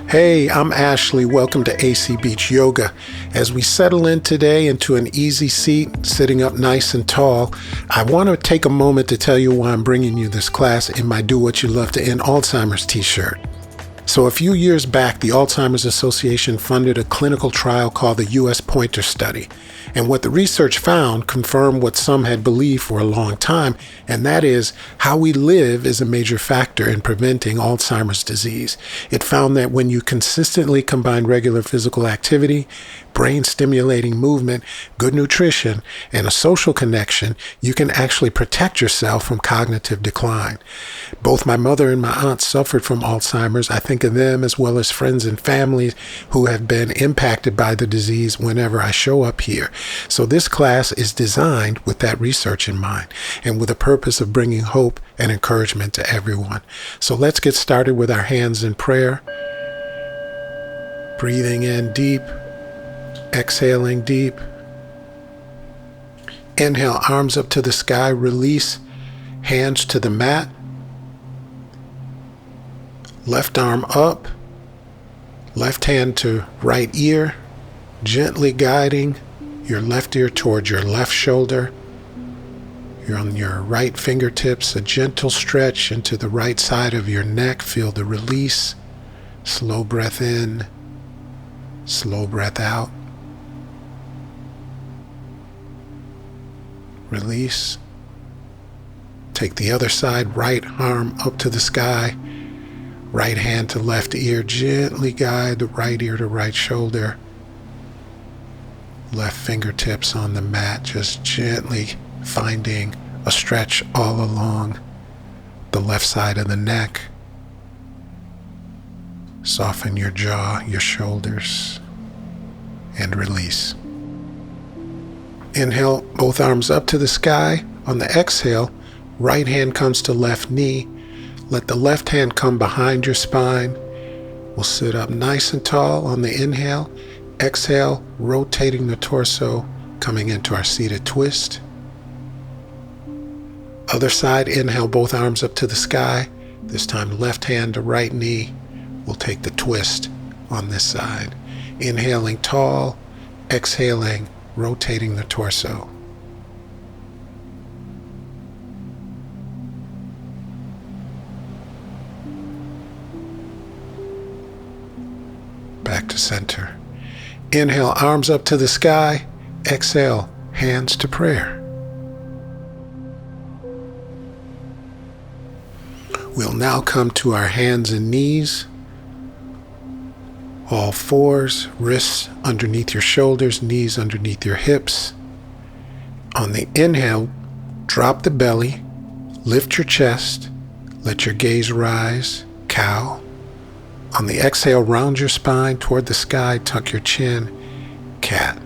Hey, I'm Ashley. Welcome to AC Beach Yoga. As we settle in today into an easy seat, sitting up nice and tall, I want to take a moment to tell you why I'm bringing you this class in my Do What You Love to End Alzheimer's t-shirt. So a few years back, the Alzheimer's Association funded a clinical trial called the U.S. Pointer Study. And what the research found confirmed what some had believed for a long time, and that is how we live is a major factor in preventing Alzheimer's disease. It found that when you consistently combine regular physical activity, brain-stimulating movement, good nutrition, and a social connection, you can actually protect yourself from cognitive decline. Both my mother and my aunt suffered from Alzheimer's. I think of them as well as friends and family who have been impacted by the disease whenever I show up here. So this class is designed with that research in mind and with the purpose of bringing hope and encouragement to everyone. So let's get started with our hands in prayer. Breathing in deep, exhaling deep. Inhale, arms up to the sky, release, hands to the mat. Left arm up, left hand to right ear, gently guiding your left ear towards your left shoulder. You're on your right fingertips, a gentle stretch into the right side of your neck. Feel the release. Slow breath in, slow breath out. Release. Take the other side, right arm up to the sky. Right hand to left ear, gently guide the right ear to right shoulder. Left fingertips on the mat, just gently finding a stretch all along the left side of the neck. Soften your jaw, your shoulders, and release. Inhale, both arms up to the sky. On the exhale, right hand comes to left knee. Let the left hand come behind your spine. We'll sit up nice and tall on the inhale. Exhale, rotating the torso, coming into our seated twist. Other side, inhale, both arms up to the sky. This time, left hand to right knee. We'll take the twist on this side. Inhaling tall, exhaling, rotating the torso. Back to center. Inhale, arms up to the sky. Exhale, hands to prayer. We'll now come to our hands and knees. All fours, wrists underneath your shoulders, knees underneath your hips. On the inhale, drop the belly, lift your chest, let your gaze rise, cow. On the exhale, round your spine toward the sky, tuck your chin, cat.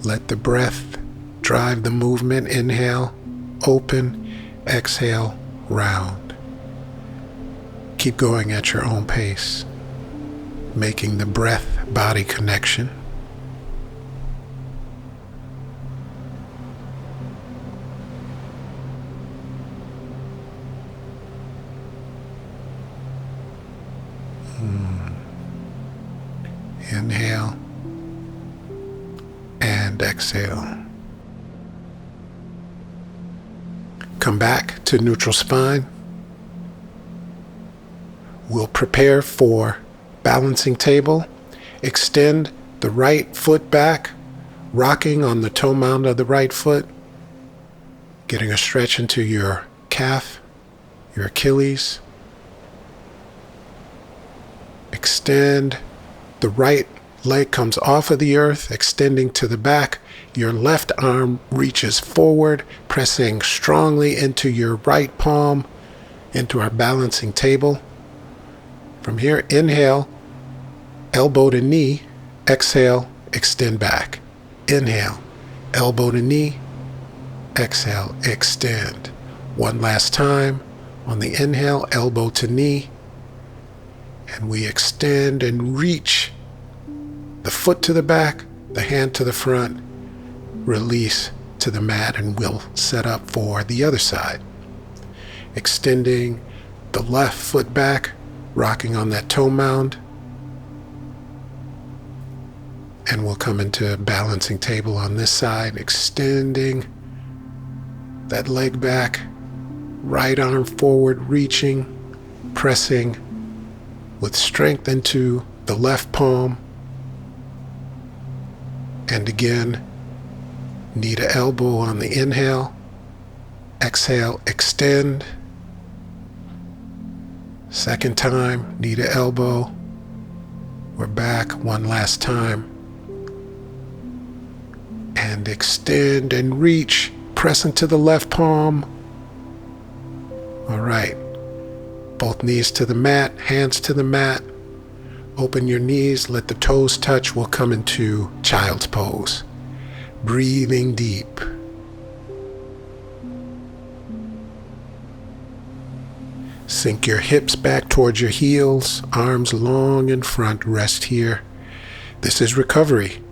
Let the breath drive the movement. Inhale, open, exhale, round. Keep going at your own pace, making the breath-body connection. Inhale and exhale. Come back to neutral spine. We'll prepare for balancing table. Extend the right foot back, rocking on the toe mound of the right foot, getting a stretch into your calf, your Achilles. Extend. The right leg comes off of the earth, extending to the back. Your left arm reaches forward, pressing strongly into your right palm, into our balancing table. From here, inhale, elbow to knee. Exhale, extend back. Inhale, elbow to knee. Exhale, extend. One last time. On the inhale, elbow to knee. And we extend and reach the foot to the back, the hand to the front, release to the mat, and we'll set up for the other side. Extending the left foot back, rocking on that toe mound. And we'll come into a balancing table on this side, extending that leg back, right arm forward, reaching, pressing with strength into the left palm. And again, knee to elbow on the inhale. Exhale, extend. Second time, knee to elbow. We're back one last time. And extend and reach. Press into the left palm. All right. Both knees to the mat, hands to the mat. Open your knees, let the toes touch. We'll come into child's pose. Breathing deep. Sink your hips back towards your heels, arms long in front, rest here. This is recovery.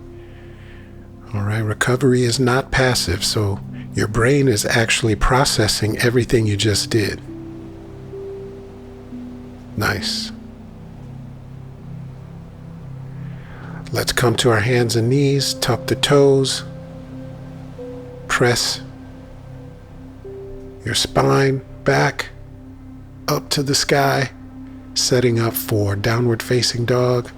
All right, recovery is not passive, so your brain is actually processing everything you just did. Nice. Let's come to our hands and knees, tuck the toes, press your spine back up to the sky, setting up for downward facing dog.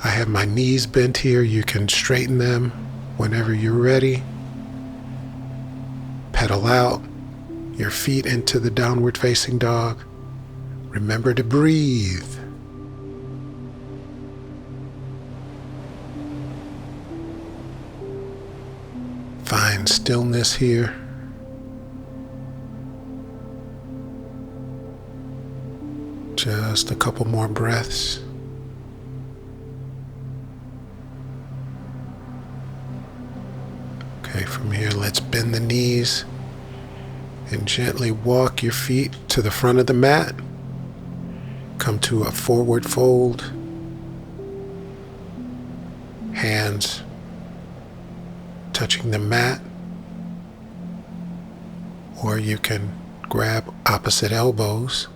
I have my knees bent here. You can straighten them whenever you're ready. Pedal out your feet into the downward facing dog. Remember to breathe. Find stillness here. Just a couple more breaths. Okay, from here, let's bend the knees and gently walk your feet to the front of the mat. Come to a forward fold. Hands touching the mat, or you can grab opposite elbows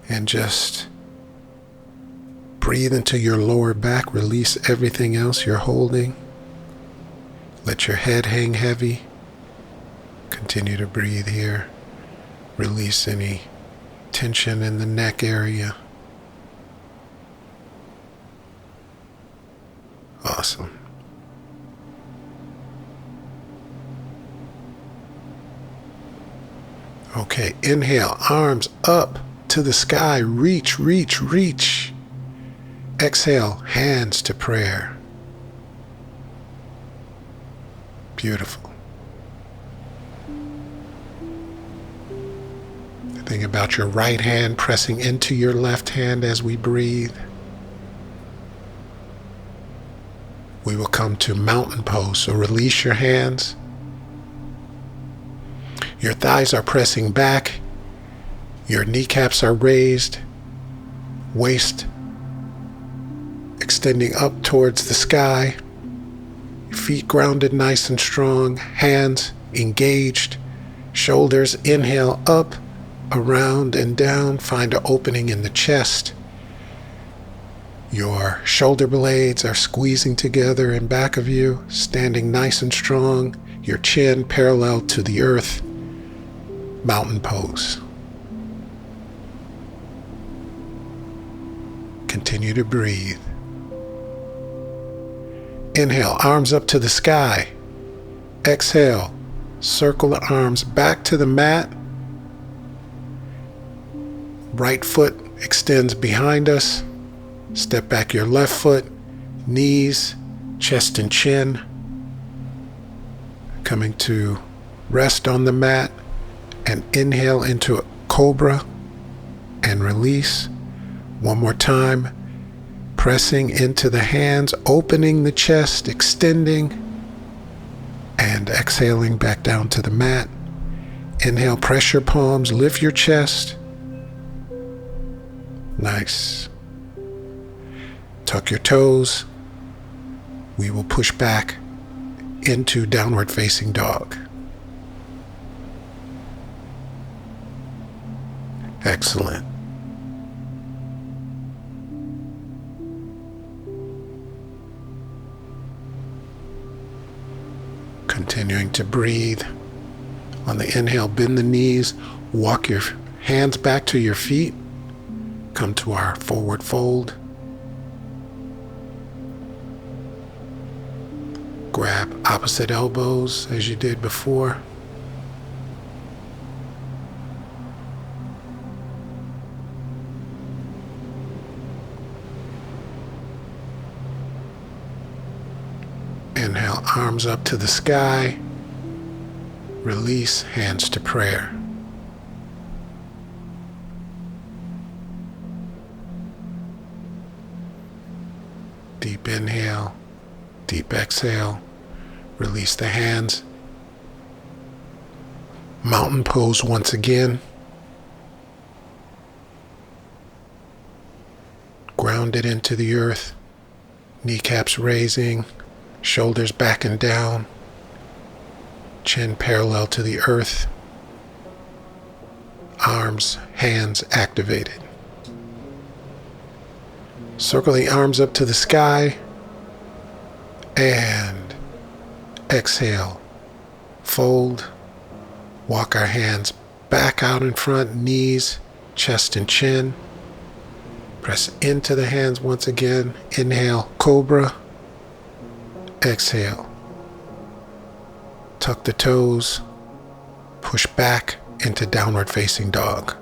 and just breathe into your lower back. Release everything else you're holding. Let your head hang heavy. Continue to breathe here. Release any tension in the neck area. Awesome. Okay, inhale, arms up to the sky. Reach, reach, reach. Exhale, hands to prayer. Beautiful. Think about your right hand pressing into your left hand as we breathe. We will come to mountain pose, so release your hands. Your thighs are pressing back. Your kneecaps are raised. Waist extending up towards the sky. Feet grounded nice and strong. Hands engaged. Shoulders inhale up, around and down. Find an opening in the chest. Your shoulder blades are squeezing together in back of you, standing nice and strong. Your chin parallel to the earth. Mountain pose. Continue to breathe. Inhale, arms up to the sky. Exhale, circle the arms back to the mat. Right foot extends behind us. Step back your left foot, knees, chest and chin. Coming to rest on the mat. And inhale into a cobra and release. One more time. Pressing into the hands, opening the chest, extending, and exhaling back down to the mat. Inhale, press your palms, lift your chest. Nice. Tuck your toes. We will push back into downward facing dog. Excellent. Continuing to breathe. On the inhale, bend the knees, walk your hands back to your feet, come to our forward fold. Grab opposite elbows as you did before. Inhale, arms up to the sky. Release, hands to prayer. Deep inhale, deep exhale. Release the hands. Mountain pose once again. Grounded into the earth. Kneecaps raising. Shoulders back and down. Chin parallel to the earth. Arms, hands activated. Circle the arms up to the sky. And exhale. Fold. Walk our hands back out in front, knees, chest and chin. Press into the hands once again. Inhale, Cobra. Exhale. Tuck the toes. Push back into downward facing dog.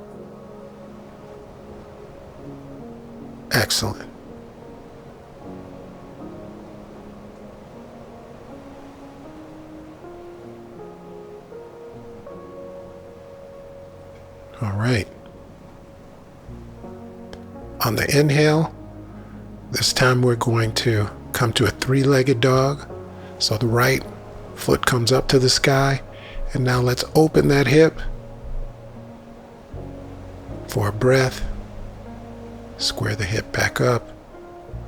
Excellent. All right. On the inhale, this time we're going to come to a three-legged dog. So the right foot comes up to the sky. And now let's open that hip for a breath. Square the hip back up.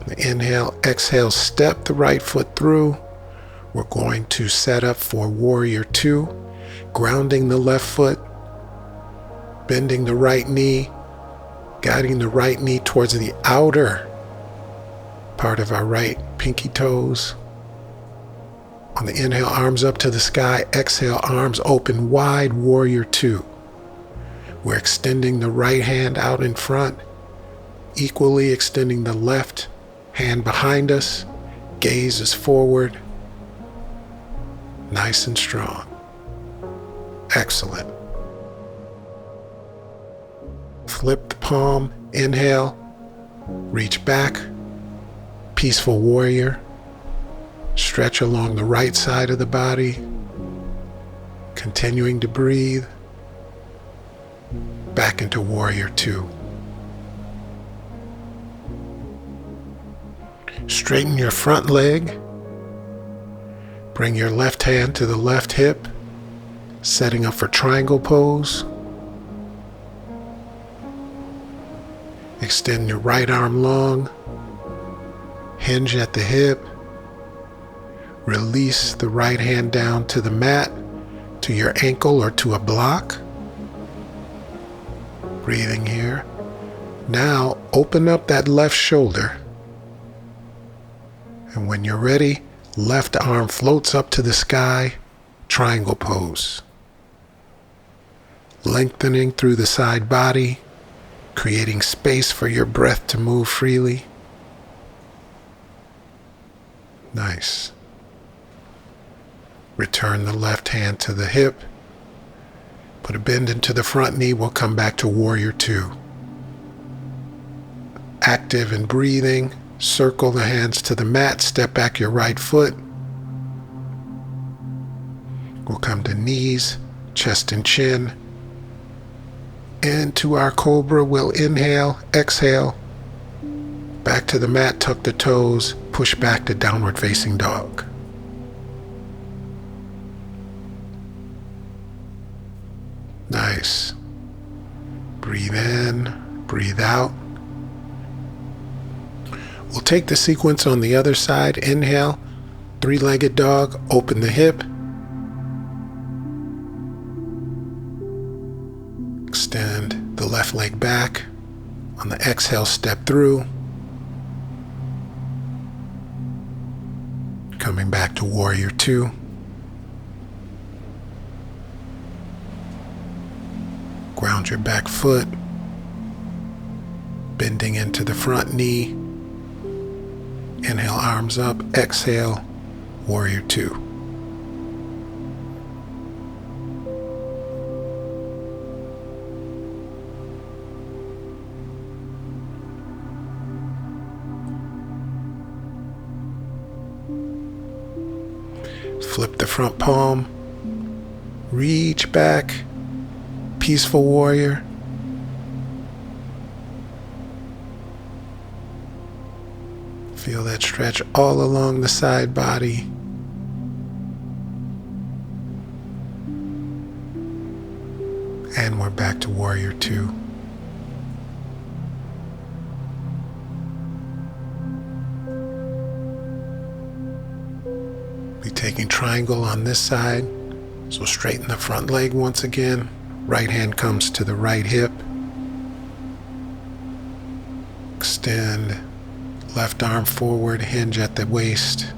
The inhale, exhale, step the right foot through. We're going to set up for Warrior Two, grounding the left foot, bending the right knee, guiding the right knee towards the outer part of our right pinky toes. On the inhale, arms up to the sky. Exhale, arms open wide, Warrior Two. We're extending the right hand out in front, equally extending the left hand behind us. Gaze is forward. Nice and strong. Excellent. Flip the palm. Inhale. Reach back. Peaceful warrior. Stretch along the right side of the body. Continuing to breathe. Back into Warrior Two. Straighten your front leg. Bring your left hand to the left hip, setting up for triangle pose. Extend your right arm long. Hinge at the hip. Release the right hand down to the mat, to your ankle or to a block. Breathing here. Now open up that left shoulder. And when you're ready, left arm floats up to the sky, triangle pose. Lengthening through the side body, creating space for your breath to move freely. Nice. Return the left hand to the hip. Put a bend into the front knee. We'll come back to Warrior Two. Active and breathing. Circle the hands to the mat. Step back your right foot. We'll come to knees, chest and chin. Into our Cobra. We'll inhale, exhale. Back to the mat, tuck the toes. Push back to downward facing dog. Nice. Breathe in, breathe out. We'll take the sequence on the other side. Inhale, three-legged dog, open the hip. Extend the left leg back. On the exhale, step through. Coming back to Warrior Two. Ground your back foot. Bending into the front knee. Inhale, arms up. Exhale, Warrior Two. Flip the front palm. Reach back. Peaceful warrior. Feel that stretch all along the side body. And we're back to Warrior Two. Be taking triangle on this side. So straighten the front leg once again. Right hand comes to the right hip. Extend. Left arm forward, hinge at the waist.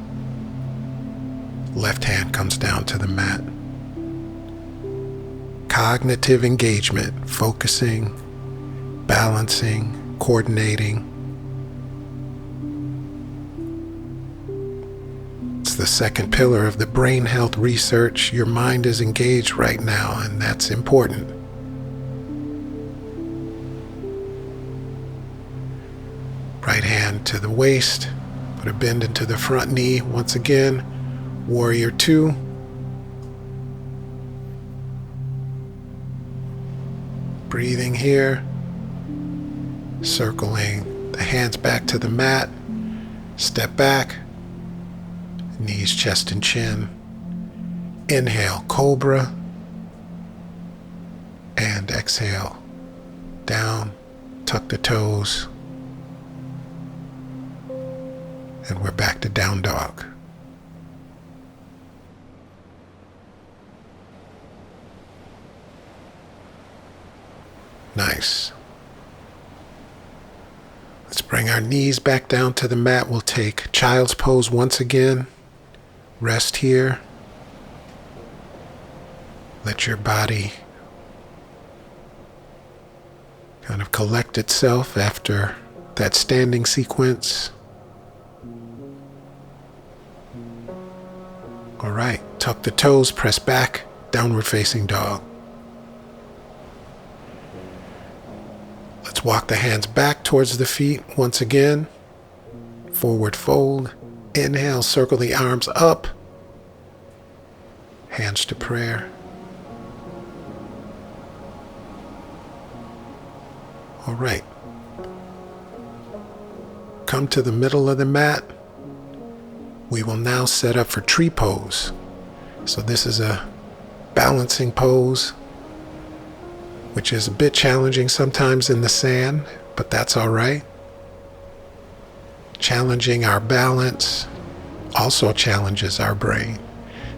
Left hand comes down to the mat. Cognitive engagement, focusing, balancing, coordinating. It's the second pillar of the brain health research. Your mind is engaged right now, and that's important. Right hand to the waist. Put a bend into the front knee. Once again, Warrior Two. Breathing here. Circling the hands back to the mat. Step back. Knees, chest, and chin. Inhale, Cobra. And exhale. Down. Tuck the toes. And we're back to down dog. Nice. Let's bring our knees back down to the mat. We'll take child's pose once again. Rest here. Let your body kind of collect itself after that standing sequence. All right, tuck the toes, press back, downward facing dog. Let's walk the hands back towards the feet once again. Forward fold. Inhale, circle the arms up. Hands to prayer. All right. Come to the middle of the mat. We will now set up for tree pose. So this is a balancing pose, which is a bit challenging sometimes in the sand, but that's all right. Challenging our balance also challenges our brain.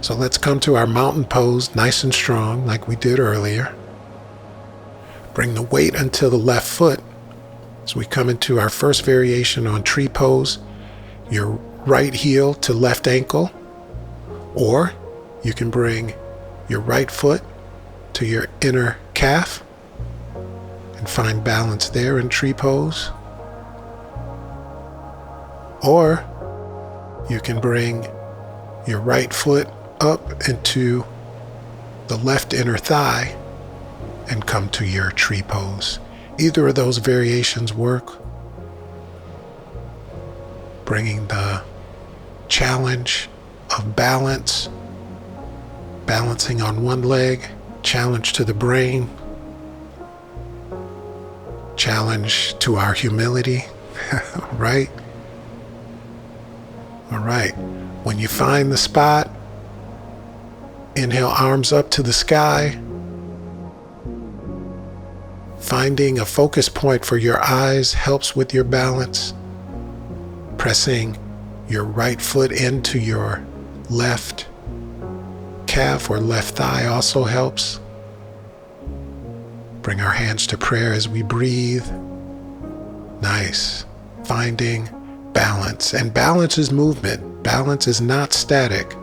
So let's come to our mountain pose, nice and strong, like we did earlier. Bring the weight until the left foot. As we come into our first variation on tree pose, your right heel to left ankle, or you can bring your right foot to your inner calf and find balance there in tree pose. Or you can bring your right foot up into the left inner thigh and come to your tree pose. Either of those variations work. Bringing the challenge of balance, balancing on one leg, challenge to the brain, challenge to our humility, right? All right. When you find the spot, inhale, arms up to the sky. Finding a focus point for your eyes helps with your balance. Pressing your right foot into your left calf or left thigh also helps. Bring our hands to prayer as we breathe. Nice. Finding balance. And balance is movement. Balance is not static.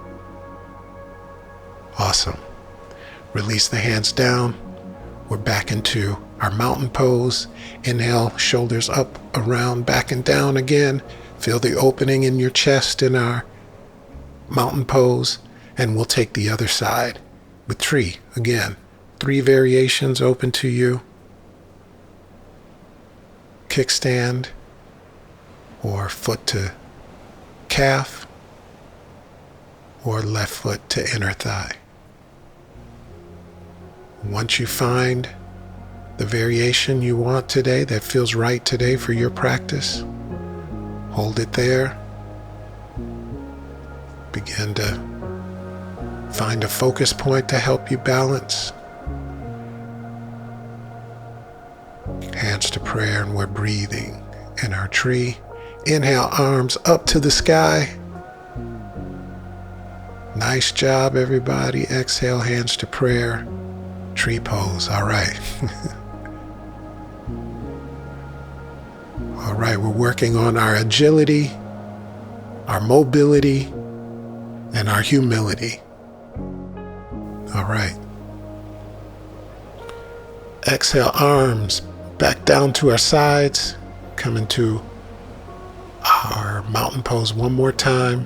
Awesome. Release the hands down. We're back into our mountain pose. Inhale, shoulders up, around, back and down again. Feel the opening in your chest in our mountain pose. And we'll take the other side with tree again. 3 variations open to you. Kickstand or foot to calf or left foot to inner thigh. Once you find the variation you want today that feels right today for your practice, hold it there. Begin to find a focus point to help you balance. Hands to prayer, and we're breathing in our tree. Inhale, arms up to the sky. Nice job, everybody. Exhale, hands to prayer. Tree pose. All right. All right, we're working on our agility, our mobility, and our humility. All right. Exhale, arms back down to our sides. Come into our mountain pose one more time.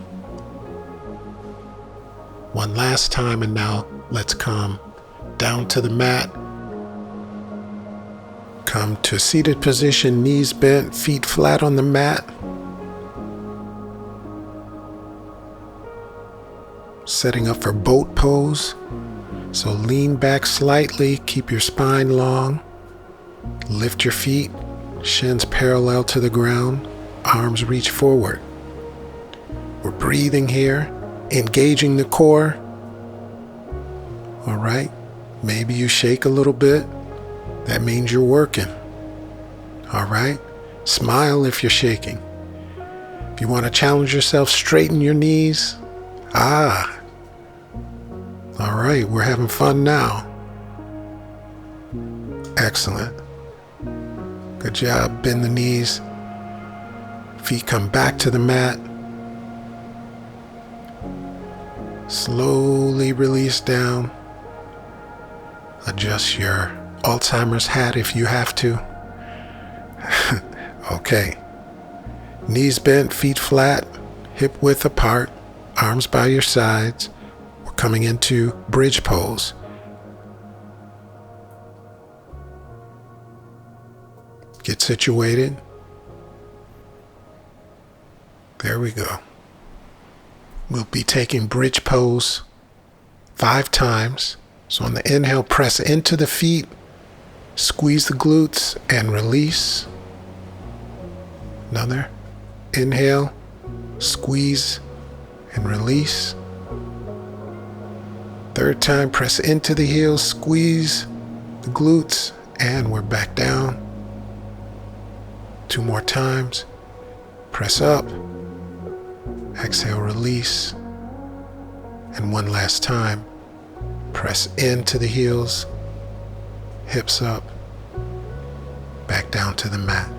One last time, and now let's come down to the mat. Come to seated position, knees bent, feet flat on the mat. Setting up for boat pose. So lean back slightly, keep your spine long. Lift your feet, shins parallel to the ground, arms reach forward. We're breathing here, engaging the core. All right, maybe you shake a little bit. That means you're working. All right, smile if you're shaking. If you want to challenge yourself, straighten your knees. All right, we're having fun now. Excellent. Good job. Bend the knees. Feet come back to the mat. Slowly release down. Adjust your Alzheimer's hat if you have to. Okay. Knees bent, feet flat, hip width apart, arms by your sides. We're coming into bridge pose. Get situated. There we go. We'll be taking bridge pose 5 times. So on the inhale, press into the feet, squeeze the glutes, and release. Another. Inhale, squeeze, and release. 3rd time, press into the heels, squeeze the glutes, and we're back down. 2 more times. Press up. Exhale, release. And 1 last time. Press into the heels, hips up, back down to the mat.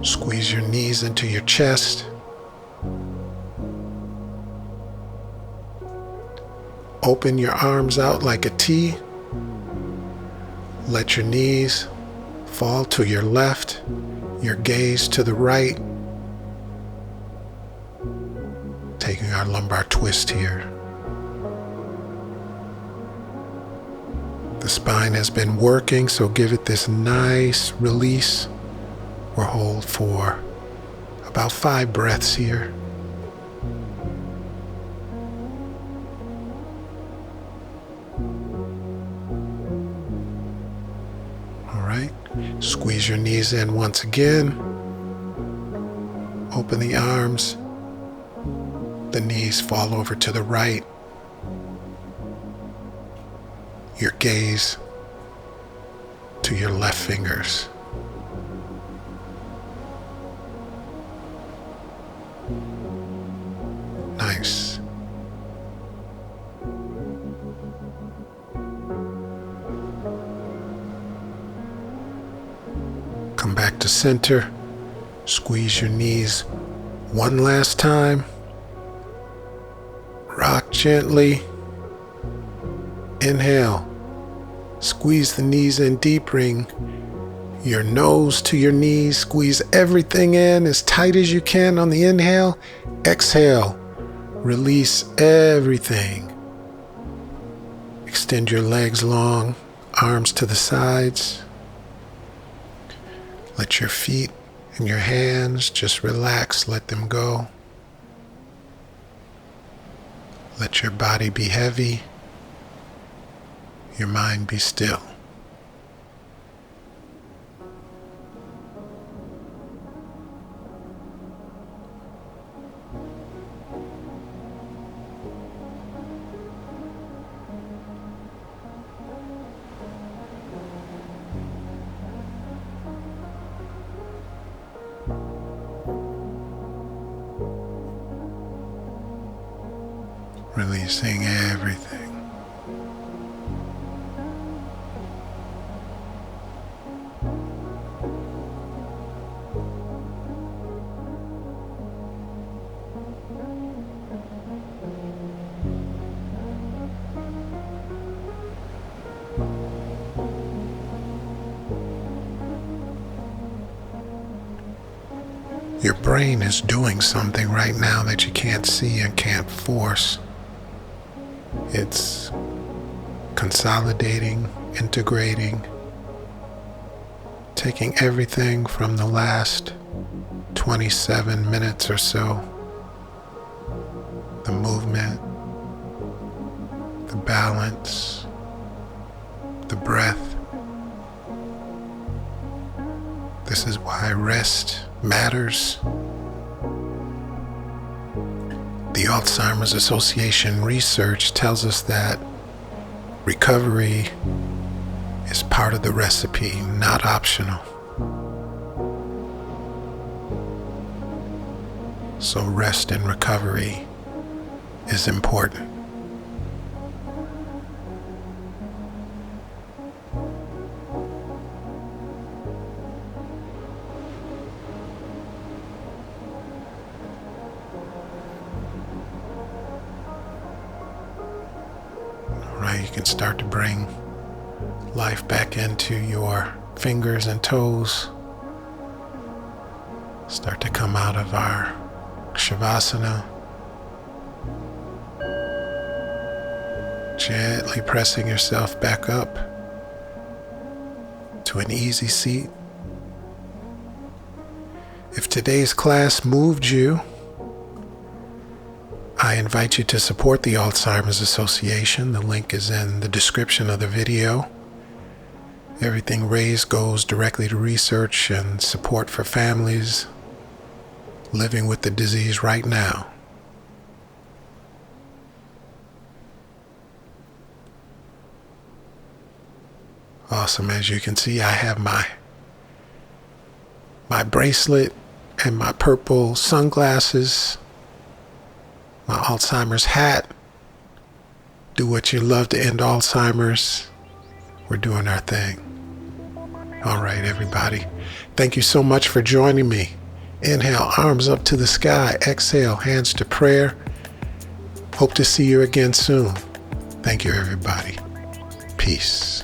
Squeeze your knees into your chest. Open your arms out like a T. Let your knees fall to your left, your gaze to the right. Taking our lumbar twist here. The spine has been working, so give it this nice release. We'll hold for about 5 breaths here. All right. Squeeze your knees in once again. Open the arms. The knees fall over to the right. Your gaze to your left fingers. Nice. Come back to center. Squeeze your knees one last time. Rock gently. Inhale. Squeeze the knees in deep. Bring your nose to your knees. Squeeze everything in as tight as you can on the inhale. Exhale. Release everything. Extend your legs long, arms to the sides. Let your feet and your hands just relax, let them go. Let your body be heavy, your mind be still. Releasing everything. Your brain is doing something right now that you can't see and can't force. It's consolidating, integrating, taking everything from the last 27 minutes or so, the movement, the balance, the breath. This is why rest matters. The Alzheimer's Association research tells us that recovery is part of the recipe, not optional. So rest and recovery is important. You can start to bring life back into your fingers and toes. Start to come out of our Savasana. Gently pressing yourself back up to an easy seat. If today's class moved you, I invite you to support the Alzheimer's Association. The link is in the description of the video. Everything raised goes directly to research and support for families living with the disease right now. Awesome. As you can see, I have my bracelet and my purple sunglasses. My Alzheimer's hat. Do what you love to end Alzheimer's. We're doing our thing. All right, everybody. Thank you so much for joining me. Inhale, arms up to the sky. Exhale, hands to prayer. Hope to see you again soon. Thank you, everybody. Peace.